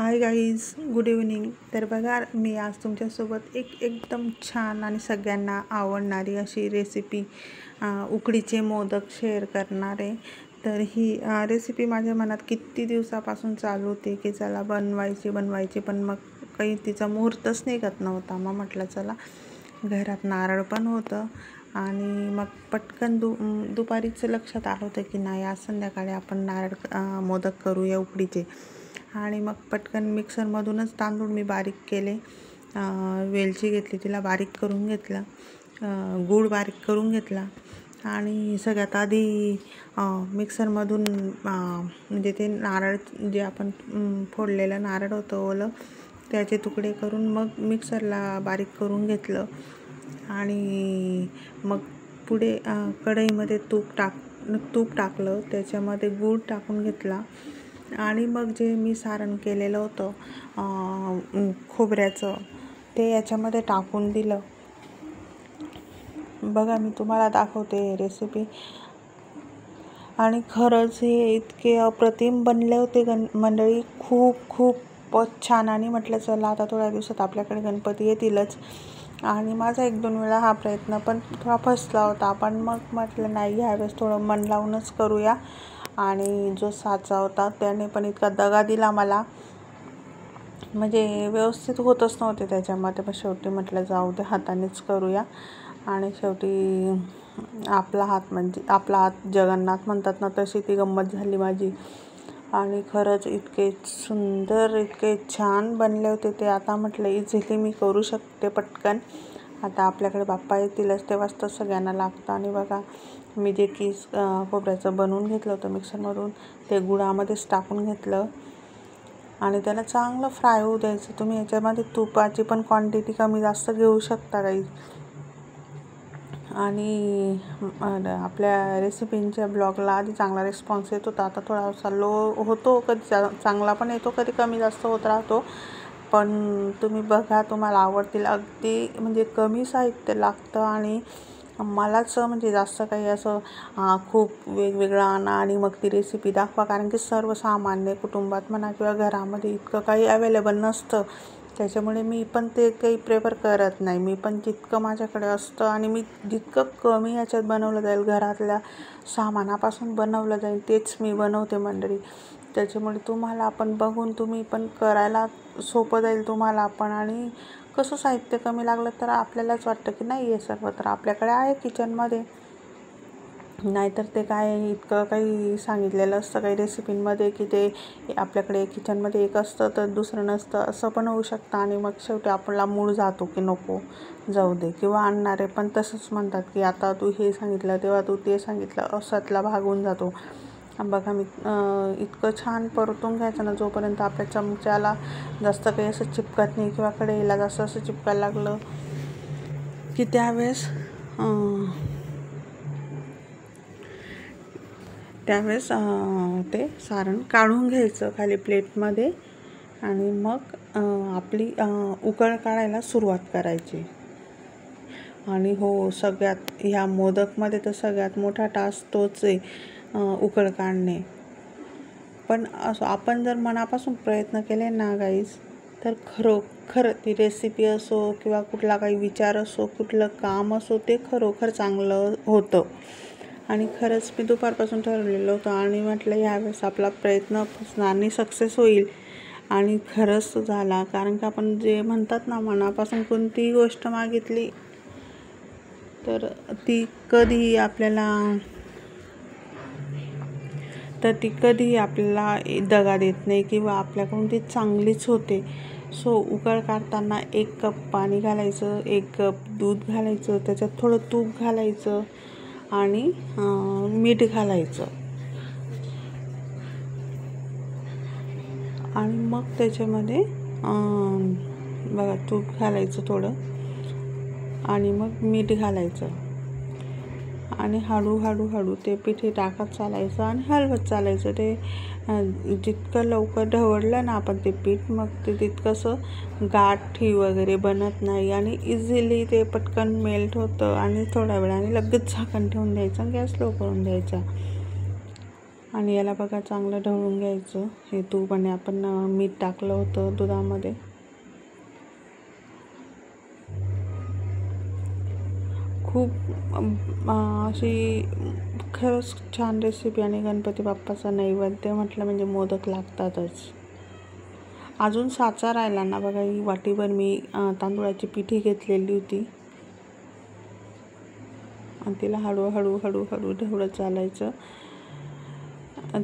Hi guys, good evening. तर बघा, मी आज तुमच्यासोबत एकदम छान आणि सगळ्यांना आवडणारी अशी रेसिपी उकडीचे मोदक शेअर करणार आहे. तर ही रेसिपी माझ्या मनात किती दिवसापासून चालू होते की चला बनवायची, पण मग काही तिचा मुहूर्तच निघत नव्हता. मग म्हटलं चला, घरात नारळ पण होतं आणि मग पटकन दुपारीचं लक्षात आलं होतं की नाही, आज संध्याकाळी आपण मोदक करूया उकडीचे. आणि मग पटकन मिक्सरमधूनच तांदूळ मी बारीक केले, वेलची घेतली, तिला बारीक करून घेतलं, गूळ बारीक करून घेतला आणि सगळ्यात आधी मिक्सरमधून म्हणजे ते नारळ जे आपण फोडलेलं नारळ होतं ओलं, त्याचे तुकडे करून मग मिक्सरला बारीक करून घेतलं. आणि मग पुढे कढईमध्ये तूप टाकलं, त्याच्यामध्ये गूळ टाकून घेतला आणि मग जे मी सारण केलेलं होतं खोबऱ्याचं, ते याच्यामध्ये टाकून दिलं. बघा, मी तुम्हाला दाखवते रेसिपी. आणि खरंच हे इतके अप्रतिम बनले होते मंडळी, खूपच छान. आणि म्हटलं चला, आता थोड्या दिवसात आपल्याकडे गणपती येतीलच आणि माझा 1-2 वेळा हा प्रयत्न पण थोडा फसला होता. पण मग म्हटलं नाही, ह्यावेळेस थोडं मन लावूनच करूया. आणि जो साचा होता त्याने पण इतका दगा दिला मला, म्हणजे व्यवस्थित होतच नव्हते त्याच्यामध्ये. पण शेवटी म्हटलं जाऊ दे, हातानेच करूया. आणि शेवटी आपला हात जगन्नाथ म्हणतात ना, तशी ती गंमत झाली माझी. आणि खरंच इतके सुंदर, इतके छान बनले होते ते. आता म्हटलं इझिली मी करू शकते पटकन. आता आपल्याकडे बाप्पा येतीलच, तेव्हाच तर सगळ्यांना लागतं. आणि बघा, मी जे किस खोबऱ्याचं बनवून घेतलं होतं मिक्सरमधून, ते गुळामध्येच टाकून घेतलं आणि त्याला चांगलं फ्राय होऊ द्यायचं. तुम्ही याच्यामध्ये तुपाची पण क्वांटिटी कमी जास्त घेऊ शकता काही. आणि आपल्या रेसिपींच्या ब्लॉगला आधी चांगला रिस्पॉन्स येत होता, आता थोडासा लो होतो, कधी चांगला पण येतो, कधी कमी जास्त होत राहतो. पण तुम्ही बघा, तुम्हाला आवडतील. अगदी म्हणजे कमी साहित्य लागतं आणि मलाच म्हणजे जास्त काही असं खूप वेगवेगळं आणा आणि मग ती रेसिपी दाखवा, कारण की सर्वसामान्य कुटुंबात म्हणा किंवा घरामध्ये इतकं काही अवेलेबल नसतं. त्याच्यामुळे मी पण ते काही प्रेफर करत नाही. मी पण जितकं माझ्याकडे असतं आणि मी जितकं कमी याच्यात बनवलं जाईल, घरातल्या सामानापासून बनवलं जाईल, तेच मी बनवते मंडळी. त्याच्यामुळे तुम्हाला आपण बघून तुम्ही पण करायला सोपं जाईल तुम्हाला पण. आणि कसं साहित्य कमी लागलं तर आपल्यालाच वाटतं की नाही, हे सर्व तर आपल्याकडे आहे किचनमध्ये. नाहीतर ते काय इतकं काही सांगितलेलं असतं काही रेसिपींमध्ये की ते आपल्याकडे किचनमध्ये एक असतं तर दुसरं नसतं, असं पण होऊ शकतं. आणि मग शेवटी आपला मूड जातो की नको, जाऊ दे. किंवा आणणारे पण तसंच म्हणतात की आता तू हे सांगितलं, तेव्हा तू ते सांगितलं, असातला भाग होऊन जातो. बघा, मी इतकं छान परतून घ्यायचं ना, जोपर्यंत आपल्या चमच्याला जास्त काही असं चिपकत नाही किंवा कढईला जास्त असं चिपकायला लागलं की त्यावेळेस ते सारण काढून घ्यायचं खाली प्लेटमध्ये. आणि मग आपली उकळ काढायला सुरुवात करायची. आणि हो, सगळ्यात ह्या मोदकमध्ये तर सगळ्यात मोठा टास्क तोच आहे, उकळ काढणे. पण असं आपण जर मनापासून प्रयत्न केले ना गाईज, तर खरोखर ती रेसिपी असो किंवा कुठला काही विचार असो, कुठलं काम असो, ते खरोखर चांगलं होतं. आणि खरंच मी दुपारपासून ठरवलेलं होतं आणि म्हटलं ह्यावेळेस आपला प्रयत्न फसणार सक्सेस होईल. आणि खरंच झाला, कारण की आपण जे म्हणतात ना, मनापासून कोणतीही गोष्ट मागितली तर ती कधीही आपल्याला दगा देत नाही किंवा आपल्याकडून ती चांगलीच होते. सो उकळ काढताना 1 कप पाणी घालायचं, 1 कप दूध घालायचं, त्याच्यात थोडं तूप घालायचं आणि मीठ घालायचं. आणि मग त्याच्यामध्ये बघा, तूप घालायचं थोडं आणि मग मीठ घालायचं आणि हळूहळू ते पीठ टाकत चालायचं आणि हलवत चालायचं. ते जितकं लवकर ढवळलं ना आपण ते पीठ, मग ते तितकंसं गाठी वगैरे बनत नाही आणि इझिली ते पटकन मेल्ट होतं. आणि थोड्या वेळाने लगेच झाकण ठेवून द्यायचं, गॅस लो करून द्यायचा. आणि याला बघा चांगलं ढवळून घ्यायचं. हे तूप आणि आपण मीठ टाकलं होतं दुधामध्ये. खूप अशी खरंच छान रेसिपी आणि गणपती बाप्पाचा नैवेद्य म्हटलं म्हणजे मोदक लागतातच. अजून साचा राहिला ना बघा, ही वाटीभर मी तांदूळाची पिठी घेतलेली होती आणि तिला हळूहळू हळूहळू ढवळत चालायचं.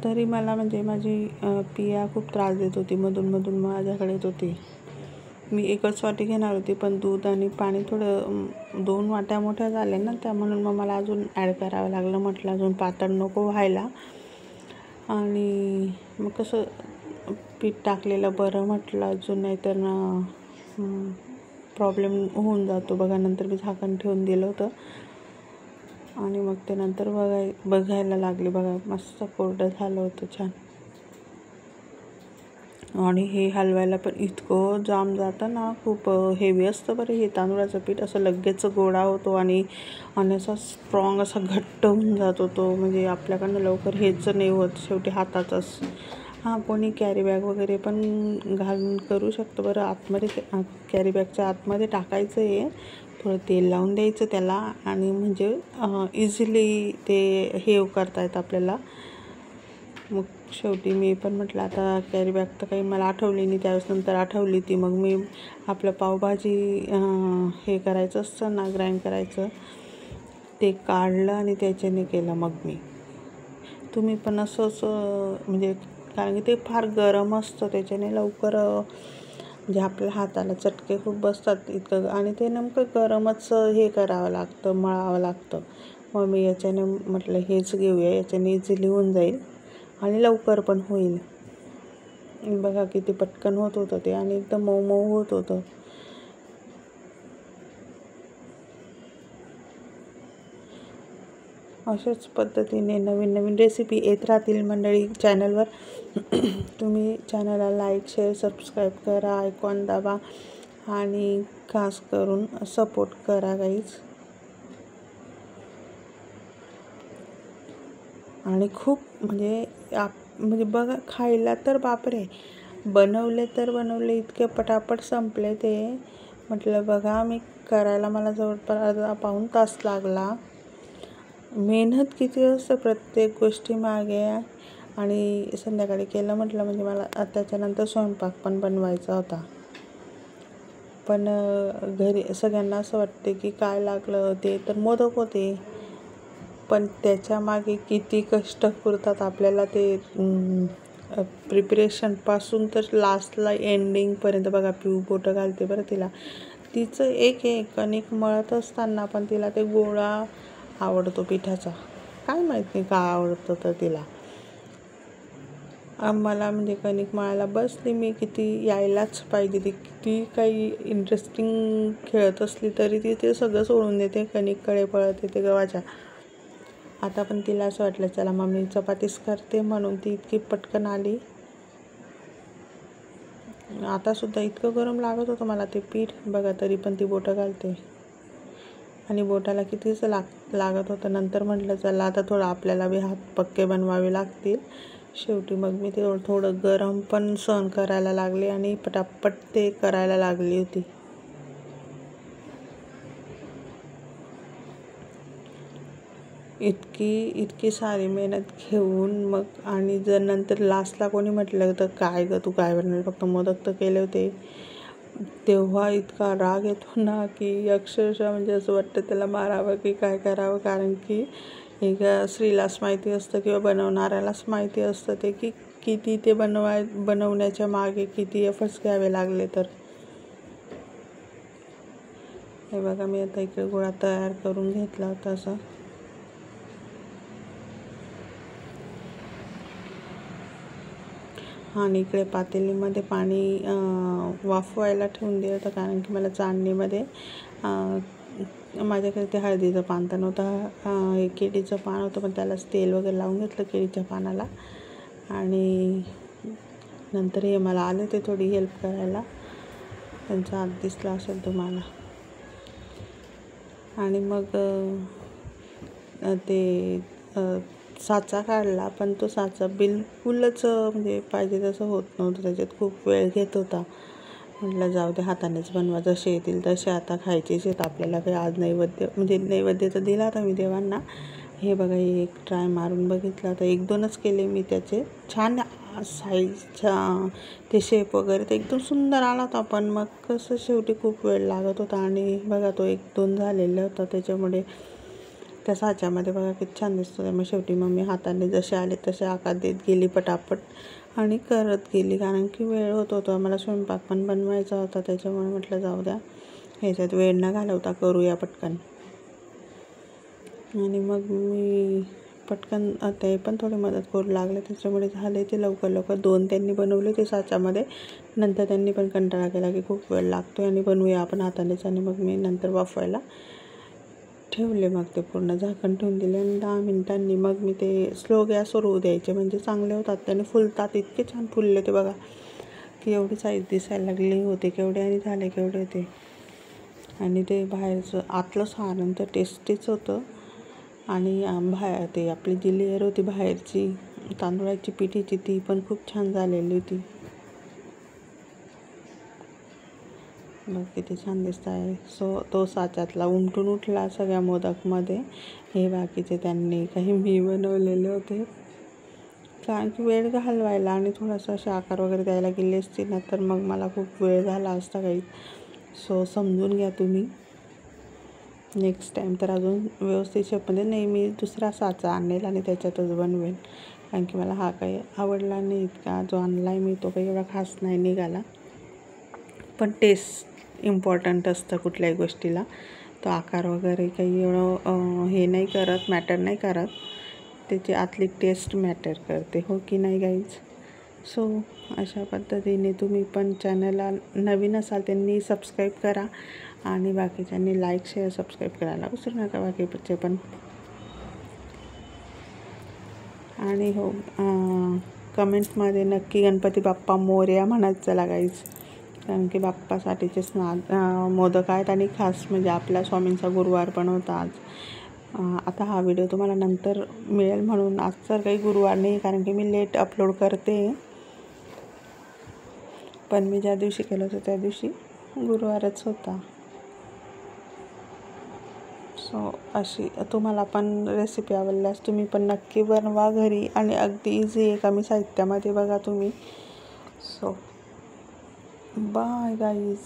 तरी मला म्हणजे माझी पिया खूप त्रास देत होती, मधून माझ्याकडे येत होती. मी एकच वाटी घेणार होती, पण दूध आणि पाणी थोडं 2 वाट्या मोठ्या झाल्या ना, त्या म्हणून मग मला अजून ॲड करावं लागलं. म्हटलं अजून पातळ नको व्हायला. आणि मग कसं पीठ टाकलेलं बरं म्हटलं अजून, नाहीतर ना प्रॉब्लेम होऊन जातो बघा. नंतर मी झाकण ठेवून दिलं होतं आणि मग ते नंतर बघायला लागले बघा, मस्त कोरडं झालं होतं छान. आणि हे हलवायला पण इतकं जाम जातं ना, खूप हेवी असतं बरं हे तांदूळाचं पीठ. असं लगेच गोळा होतो आणि असा स्ट्रॉंग असा घट्ट होऊन जातो तो. म्हणजे आपल्याकडनं लवकर हेच नाही होत, शेवटी हाताचाच. कोणी कॅरी बॅग वगैरे पण घालून करू शकतो बरं. आतमध्ये कॅरी बॅगच्या आतमध्ये टाकायचं आहे, थोडं तेल लावून द्यायचं त्याला आणि म्हणजे इझिली ते हे करता येतं आपल्याला. मग शेवटी मी पण म्हटलं आता कॅरी बॅग तर काही मला आठवली नाही त्यावेळेस, नंतर आठवली ती. मग मी आपलं पावभाजी हे करायचं असतं ना, ग्राइंड करायचं, ते काढलं आणि त्याच्याने केलं मग मी. तुम्ही पण असंच म्हणजे, कारण की ते फार गरम असतं, त्याच्याने लवकर म्हणजे आपल्या हाताला चटके खूप बसतात इतकं. आणि ते नेमकं गरमच हे करावं लागतं, मळावं लागतं. मग मी याच्याने म्हटलं हेच घेऊया, याच्याने इझिली होऊन जाईल आणि लवकर पण होईल. बघा किती पटकन होत होतं ते आणि एकदम मऊ मऊ होत होतं. अशाच पद्धतीने नवीन नवीन रेसिपी येत राहतील मंडळी चॅनलवर. तुम्ही चॅनलला लाईक, शेअर, सबस्क्राईब करा, आयकॉन दाबा आणि खास करून सपोर्ट करा गाईज. आणि खूप म्हणजे बघा, खायला तर बापरे, बनवले इतके पटापट संपले ते. म्हटलं बघा, मी करायला मला जवळपास पाऊण तास लागला. मेहनत किती असतं प्रत्येक गोष्टीमागे. आणि संध्याकाळी केलं म्हटलं म्हणजे मला त्याच्यानंतर स्वयंपाक पण बनवायचा होता. पण घरी सगळ्यांना असं वाटते की काय लागलं, ते तर मोदक होते, पण त्याच्यामागे किती कष्ट पुरतात आपल्याला ते प्रिपरेशनपासून तर लास्टला एंडिंगपर्यंत. बघा पिऊ बोटं घालते बरं तिला, तिचं एक कणिक मळत असताना पण तिला ते गोळा आवडतो पिठाचा. काय माहीत नाही का आवडतं तर तिला. मला म्हणजे कणिक मळायला बसली मी, किती यायलाच पाहिजे. ती किती काही इंटरेस्टिंग खेळत असली तरी ती ते सगळं सोडून देते, कणिककडे पळत येते गव्हाच्या. आता पण तिला असं वाटलं चला मम्मी चपातीच करते, म्हणून ती इतकी पटकन आली. आतासुद्धा इतकं गरम लागत होतं मला ते पीठ बघा, तरी पण ती बोटं घालते. आणि बोटाला कितीच लागत होतं. नंतर म्हटलं चला आता थोडं आपल्याला बी हात पक्के बनवावे लागतील. शेवटी मग मी ते थोडं गरम पण सहन करायला लागले आणि पटापट ते करायला लागली होती. इतकी सारी मेहनत घेऊन मग, आणि जर नंतर लास्टला कोणी म्हटलं तर काय गं तू काय बनवलं, फक्त मोदक तर केले होते, तेव्हा इतका राग येतो ना की अक्षरशः म्हणजे असं वाटतं त्याला मारावं की काय करावं. कारण की एक स्त्रीलाच माहिती असतं किंवा बनवणाऱ्यालाच माहिती असतं ते की किती ते बनवण्याच्या मागे किती एफर्ट्स घ्यावे लागले. तर हे बघा, मी आता इकडे गोळा तयार करून घेतला होता असा. आणि इकडे पातेलीमध्ये पाणी वाफवायला ठेवून दिलं होतं, कारण की मला चाळणीमध्ये माझ्याकडे ते हळदीचं पान तर नव्हतं, हे केळीचं पान होतं, पण त्यालाच तेल वगैरे लावून घेतलं केळीच्या पानाला. आणि नंतर हे मला आले ते थोडी हेल्प करायला, त्यांचा हात दिसला असेल तुम्हाला. आणि मग ते साचा काढला, पण तो साचा बिलकुलच म्हणजे पाहिजे तसं होत नव्हतं. त्याच्यात खूप वेळ घेत होता. म्हटलं जाऊ दे, हातानेच बनवा, जसे येतील तसे. आता खायचेच आहेत आपल्याला, काही आज नैवेद्य म्हणजे नैवेद्य तर दिला होता मी देवांना. हे बघा, एक ट्राय मारून बघितला तर 1-2च केले मी त्याचे. छान साईजचा ते शेप वगैरे तर एकदम सुंदर आला होता. पण मग कसं शेवटी खूप वेळ लागत होता आणि बघा तो 1-2 झालेला होता. त्याच्यामुळे त्या साच्यामध्ये बघा किती छान दिसतो. त्यामुळे शेवटी मग मी हाताने जसे आले तसे आकार देत गेली पटापट आणि करत गेली, कारण की वेळ होत होता. मला स्वयंपाक पण बनवायचा होता. त्याच्यामुळे म्हटलं जाऊ द्या, ह्याच्यात वेळ न घालवता करूया पटकन. आणि मग मी पटकन ते पण थोडी मदत करू लागले. त्याच्यामुळे झाले ते लवकर. 2 त्यांनी बनवले ते साच्यामध्ये. नंतर त्यांनी पण कंटाळा केला की खूप वेळ लागतो आणि बनवूया आपण हातानेच. आणि मग मी नंतर वाफवायला ठेवले. मग ते पूर्ण झाकण ठेवून दिले आणि 10 मिनिटांनी मग मी ते स्लो गॅसवर होऊ द्यायचे, म्हणजे चांगले होतात. त्याने फुलतात. इतके छान फुलले ते बघा, की एवढी साईज दिसायला लागली होते केवढे आणि झाले केवढे ते. आणि ते बाहेरचं आतलं सारण तर टेस्टीच होतं. आणि बाहेर ते आपली जी लेअर होती बाहेरची तांदूळाची पिठीची, ती पण खूप छान झालेली होती. बघ किती छान दिसत आहे. तो साच्यातला उमटून उठला सगळ्या मोदकमध्ये. हे बाकीचे त्यांनी काही मी बनवलेले होते, कारण की वेळ घालवायला आणि थोडासा असे आकार वगैरे द्यायला गेले असते ना, तर मग मला खूप वेळ झाला असता काही. समजून घ्या तुम्ही. नेक्स्ट टाईम तर अजून व्यवस्थित शेपमध्ये नाही, मी दुसरा साचा आणेल आणि त्याच्यातच बनवेल, कारण की मला हा काही आवडला नाही. इतका जो आणला मी तो काही एवढा खास नाही निघाला. पण टेस्ट इम्पॉर्टंट असतं कुठल्याही गोष्टीला. तो आकार वगैरे काही एवढं हे नाही करत, मॅटर नाही करत. त्याची आतली टेस्ट मॅटर करते, हो की नाही गाईज? अशा पद्धतीने तुम्ही पण चॅनलला नवीन असाल त्यांनी सबस्क्राईब करा आणि बाकीच्यांनी लाईक, शेअर, सबस्क्राईब करायला विसरू नका बाकीचे पण. आणि हो, कमेंट्समध्ये नक्की गणपती बाप्पा मोरया म्हणत चला गाईज, कारण की बाप्पासाठीचेच मोदक आहेत. आणि खास म्हणजे आपल्या स्वामींचा गुरुवार पण होता आज. आता हा व्हिडिओ तुम्हाला नंतर मिळेल म्हणून आज तर काही गुरुवार नाही, कारण की मी लेट अपलोड करते. पण मी ज्या दिवशी केलं होतं त्या दिवशी गुरुवारच होता. अशी तुम्हाला पण रेसिपी आवडल्यास तुम्ही पण नक्की बनवा घरी, आणि अगदी इझी आहे, कमी साहित्यामध्ये बघा तुम्ही. Bye guys.